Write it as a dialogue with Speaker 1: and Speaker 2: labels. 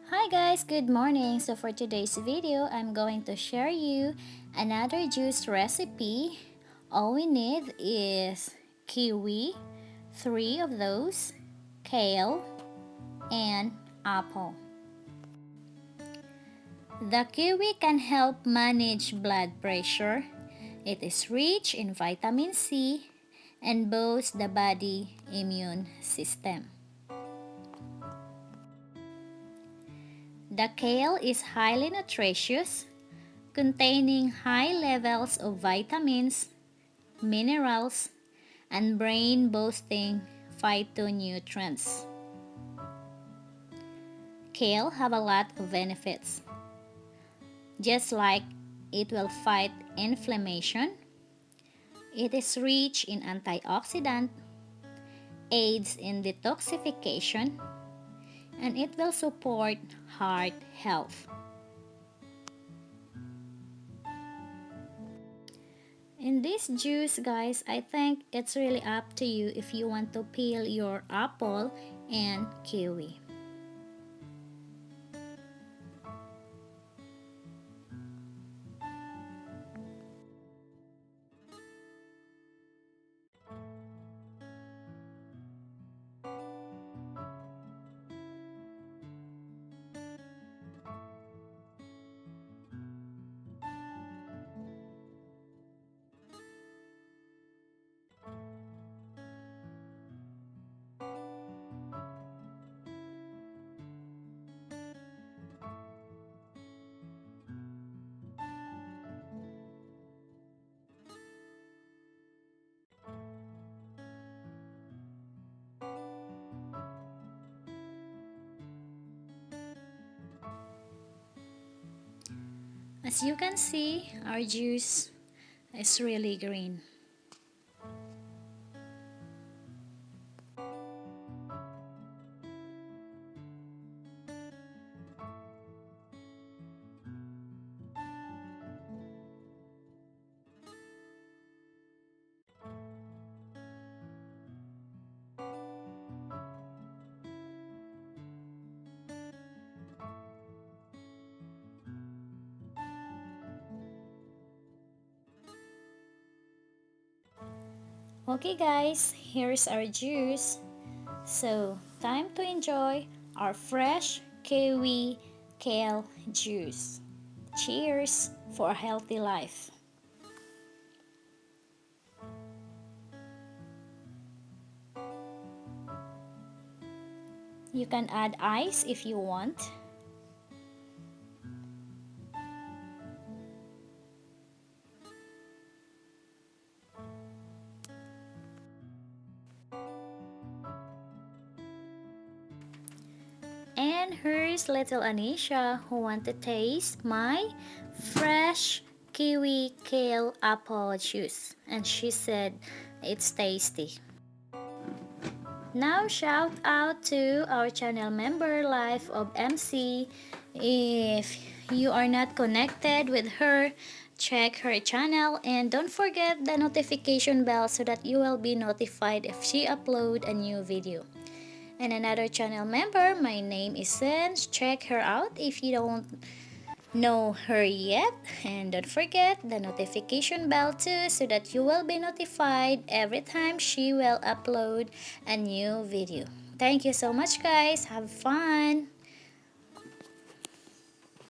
Speaker 1: Hi guys, good morning. So for today's video, I'm going to share you another juice recipe. All we need is kiwi, 3 of those, kale, and apple. The kiwi can help manage blood pressure. It is rich in vitamin C and boosts the body immune system. The kale is highly nutritious, containing high levels of vitamins, minerals, and brain-boosting phytonutrients. Kale have a lot of benefits. Just like it will fight inflammation, it is rich in antioxidant, aids in detoxification, and it will support heart health. In this juice, guys, I think it's really up to you if you want to peel your apple and kiwi. As you can see, our juice is really green. Okay guys, here's our juice. So, time to enjoy our fresh kiwi kale juice. Cheers for a healthy life. You can add ice if you want. And here's little Anisha who want to taste my fresh kiwi kale apple juice. And she said it's tasty. Now shout out to our channel member Life of MC. If you are not connected with her, check her channel and don't forget the notification bell so that you will be notified if she upload a new video. And another channel member, my name is Sense. Check her out if you don't know her yet. And don't forget the notification bell too so that you will be notified every time she will upload a new video. Thank you so much guys. Have fun!